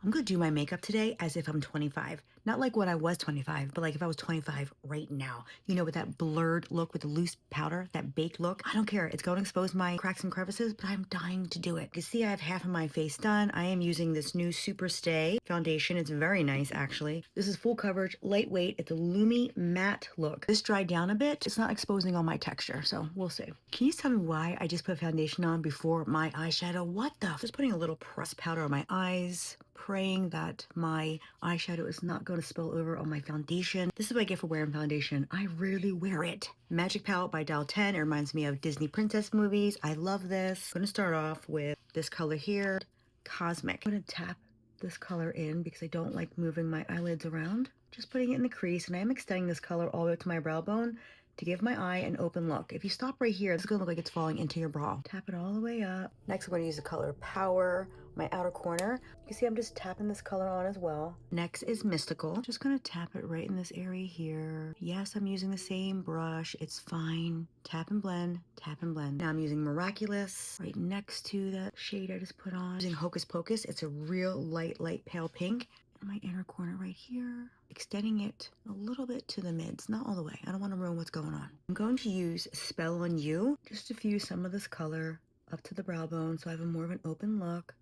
I'm gonna do my makeup today as if I'm 25. Not like when I was 25, but like if I was 25 right now. You know, with that blurred look, with the loose powder, that baked look. I don't care. It's going to expose my cracks and crevices, but I'm dying to do it. You can see I have half of my face done. I am using this new Super Stay foundation. It's very nice, actually. This is full coverage, lightweight. It's a Lumi matte look. This dried down a bit. It's not exposing all my texture, so we'll see. Can you tell me why I just put foundation on before my eyeshadow? What the? Just putting a little pressed powder on my eyes, praying that my eyeshadow is not going to spill over on my foundation. This is what I get for wearing foundation. I rarely wear it. Magic Palette by Dial 10. It reminds me of Disney princess movies. I love this. I'm going to start off with this color here, Cosmic. I'm going to tap this color in because I don't like moving my eyelids around. Just putting it in the crease, and I am extending this color all the way up to my brow bone to give my eye an open look. If you stop right here, this is gonna look like it's falling into your brow. Tap it all the way up. Next, I'm gonna use the color Power, my outer corner. You can see I'm just tapping this color on as well. Next is Mystical. Just gonna tap it right in this area here. Yes, I'm using the same brush. It's fine. Tap and blend, tap and blend. Now I'm using Miraculous right next to that shade I just put on. Using Hocus Pocus. It's a real light pale pink. My inner corner right here, extending it a little bit to the mids, not all the way. I don't want to ruin what's going on. I'm going to use Spell on You, just to diffuse some of this color up to the brow bone so I have a more of an open look.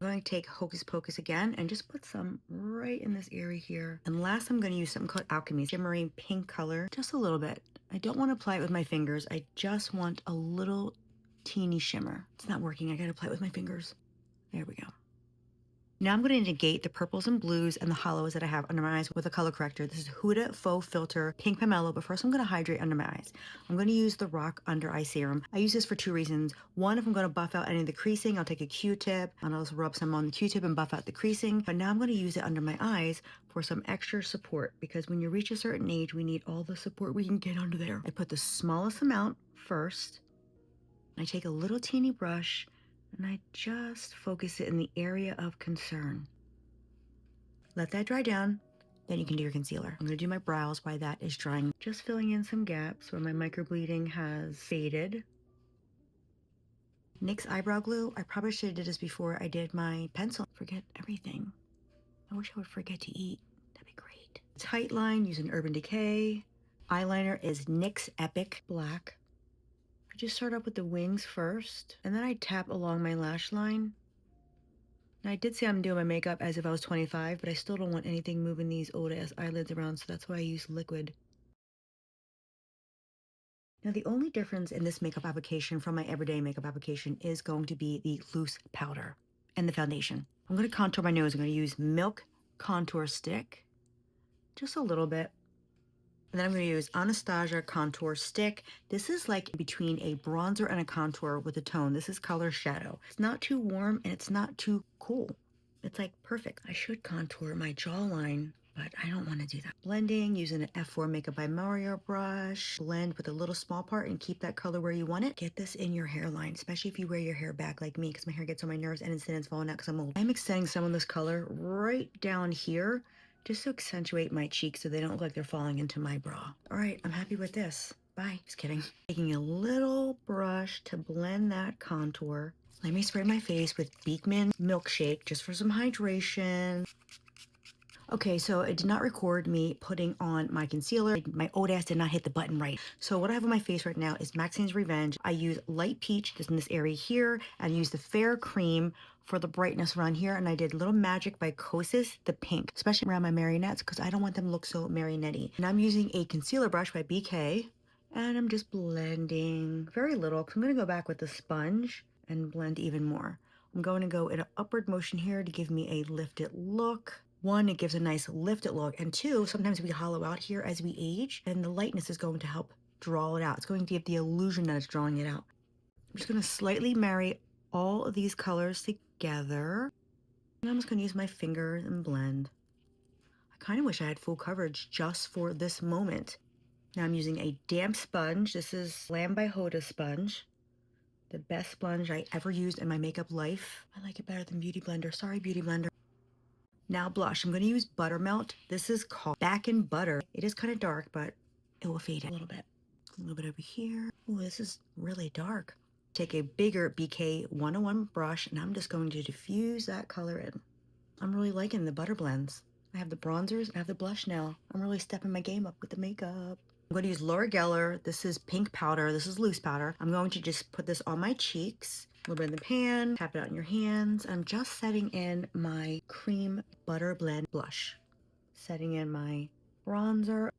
I'm going to take Hocus Pocus again and just put some right in this area here. And last, I'm going to use something called Alchemy, shimmery pink color, just a little bit. I don't want to apply it with my fingers. I just want a little teeny shimmer. It's not working. I got to apply it with my fingers. There we go. Now I'm going to negate the purples and blues and the hollows that I have under my eyes with a color corrector. This is Huda Faux Filter Pink Pomelo, but first I'm going to hydrate under my eyes. I'm going to use the Rock Under Eye Serum. I use this for two reasons. One, if I'm going to buff out any of the creasing, I'll take a Q-tip and I'll just rub some on the Q-tip and buff out the creasing. But now I'm going to use it under my eyes for some extra support, because when you reach a certain age, we need all the support we can get under there. I put the smallest amount first. I take a little teeny brush and I just focus it in the area of concern. Let that dry down, then you can do your concealer. I'm gonna do my brows while that is drying. Just filling in some gaps where my microbleeding has faded. NYX eyebrow glue. I probably should have did this before I did my pencil. Forget everything. I wish I would forget to eat. That'd be great. Tight line using Urban Decay. Eyeliner is NYX Epic Black. I just start up with the wings first, and then I tap along my lash line. Now, I did say I'm doing my makeup as if I was 25, but I still don't want anything moving these old-ass eyelids around, so that's why I use liquid. Now, the only difference in this makeup application from my everyday makeup application is going to be the loose powder and the foundation. I'm going to contour my nose. I'm going to use Milk Contour Stick, just a little bit. And then I'm going to use Anastasia Contour Stick. This is like between a bronzer and a contour with a tone. This is color Shadow. It's not too warm and it's not too cool. It's like perfect. I should contour my jawline, but I don't want to do that. Blending using an F4 Makeup by Mario brush. Blend with a little small part and keep that color where you want it. Get this in your hairline, especially if you wear your hair back like me, because my hair gets on my nerves and it's falling out because I'm old. I'm extending some of this color right down here, just to accentuate my cheeks so they don't look like they're falling into my bra. All right, I'm happy with this. Bye. Just kidding. Taking a little brush to blend that contour. Let me spray my face with Beekman Milkshake just for some hydration. Okay, so it did not record me putting on my concealer. My old ass did not hit the button right. So what I have on my face right now is Maxine's Revenge. I use Light Peach just in this area here. I use the Fair Cream for the brightness around here. And I did Little Magic by Kosas, the pink, especially around my marionettes because I don't want them to look so marionette-y. And I'm using a concealer brush by BK. And I'm just blending very little because I'm going to go back with the sponge and blend even more. I'm going to go in an upward motion here to give me a lifted look. One, it gives a nice lifted look, and two, sometimes we hollow out here as we age, and the lightness is going to help draw it out. It's going to give the illusion that it's drawing it out. I'm just going to slightly marry all of these colors together, and I'm just going to use my finger and blend. I kind of wish I had full coverage just for this moment. Now I'm using a damp sponge. This is Glam by Huda sponge. The best sponge I ever used in my makeup life. I like it better than Beauty Blender. Sorry, Beauty Blender. Now blush. I'm going to use Buttermelt. This is called Back in Butter. It is kind of dark, but it will fade a little bit. A little bit over here. Oh, this is really dark. Take a bigger BK 101 brush, and I'm just going to diffuse that color in. I'm really liking the butter blends. I have the bronzers, I have the blush now. I'm really stepping my game up with the makeup. I'm going to use Laura Geller. This is pink powder. This is loose powder. I'm going to just put this on my cheeks, a little bit in the pan, tap it out in your hands. I'm just setting in my cream butter blend blush. Setting in my bronzer.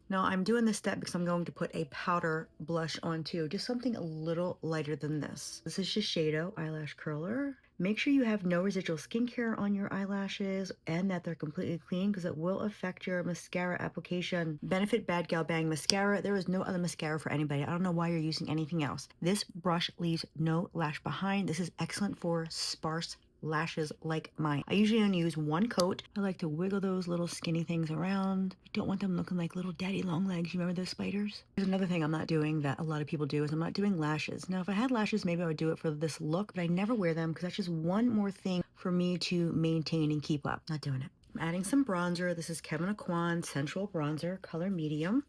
Now I'm doing this step because I'm going to put a powder blush on too, just something a little lighter than this. This is Shiseido eyelash curler. Make sure you have no residual skincare on your eyelashes and that they're completely clean because it will affect your mascara application. Benefit Bad Gal Bang mascara. There is no other mascara for anybody. I don't know why you're using anything else. This brush leaves no lash behind. This is excellent for sparse lashes like mine. I usually only use one coat. I like to wiggle those little skinny things around. I don't want them looking like little daddy long legs. You remember those spiders? There's another thing I'm not doing that a lot of people do is I'm not doing lashes. Now, if I had lashes, maybe I would do it for this look, but I never wear them because that's just one more thing for me to maintain and keep up. Not doing it. I'm adding some bronzer. This is Kevyn Aucoin Sensual Bronzer, color medium.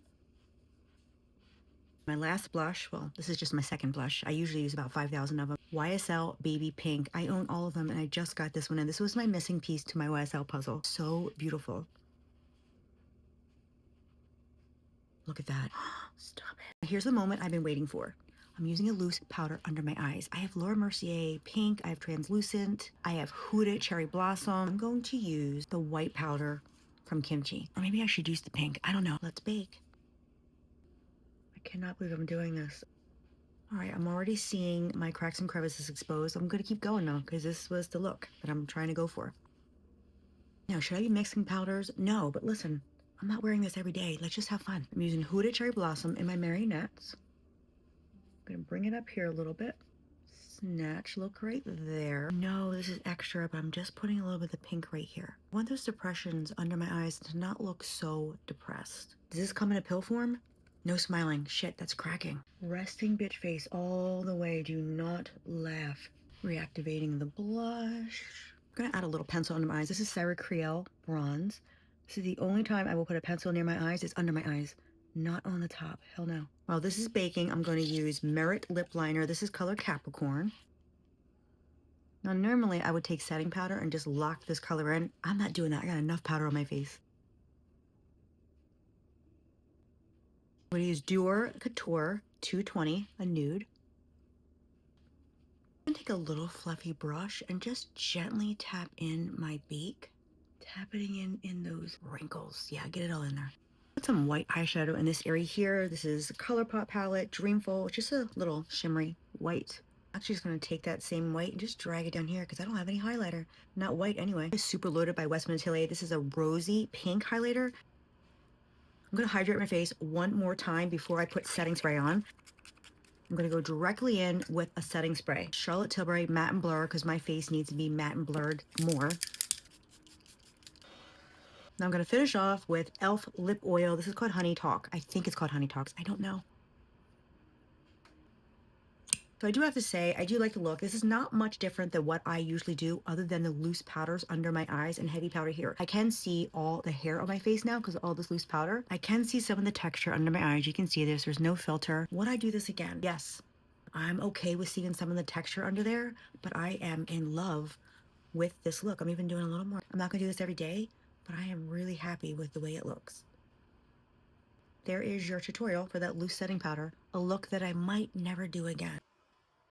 My last blush, well, this is just my second blush. I usually use about 5,000 of them. YSL Baby Pink. I own all of them and I just got this one and this was my missing piece to my YSL puzzle. So beautiful. Look at that. Stop it. Here's the moment I've been waiting for. I'm using a loose powder under my eyes. I have Laura Mercier Pink. I have Translucent. I have Huda Cherry Blossom. I'm going to use the white powder from Kimchi. Or maybe I should use the pink. I don't know. Let's bake. I cannot believe I'm doing this. All right, I'm already seeing my cracks and crevices exposed. I'm gonna keep going now because this was the look that I'm trying to go for. Now, should I be mixing powders? No, but listen, I'm not wearing this every day. Let's just have fun. I'm using Huda Cherry Blossom in my marionettes. I'm gonna bring it up here a little bit. Snatch look right there. No, this is extra, but I'm just putting a little bit of the pink right here. I want those depressions under my eyes to not look so depressed. Does this come in a pill form? No smiling. Shit, that's cracking. Resting bitch face all the way. Do not laugh. Reactivating the blush. I'm gonna add a little pencil under my eyes. This is Sarah Creole Bronze. This is the only time I will put a pencil near my eyes. It's under my eyes, not on the top. Hell no. While this is baking, I'm going to use Merit Lip Liner. This is color Capricorn. Now, normally I would take setting powder and just lock this color in. I'm not doing that. I got enough powder on my face. I'm going to use Dior Couture 220, a nude. I'm going to take a little fluffy brush and just gently tap in my beak. Tapping in those wrinkles. Yeah, get it all in there. Put some white eyeshadow in this area here. This is ColourPop palette, Dreamful. It's just a little shimmery white. I'm actually just going to take that same white and just drag it down here because I don't have any highlighter. Not white anyway. It's Super Loaded by Westman Atelier. This is a rosy pink highlighter. I'm going to hydrate my face one more time before I put setting spray on. I'm going to go directly in with a setting spray. Charlotte Tilbury Matte and Blur because my face needs to be matte and blurred more. Now I'm going to finish off with e.l.f. lip oil. This is called Honey Talk. I think it's called Honey Talks. I don't know. So I do have to say, I do like the look. This is not much different than what I usually do other than the loose powders under my eyes and heavy powder here. I can see all the hair on my face now because of all this loose powder. I can see some of the texture under my eyes. You can see this. There's no filter. Would I do this again? Yes. I'm okay with seeing some of the texture under there, but I am in love with this look. I'm even doing a little more. I'm not going to do this every day, but I am really happy with the way it looks. There is your tutorial for that loose setting powder, a look that I might never do again.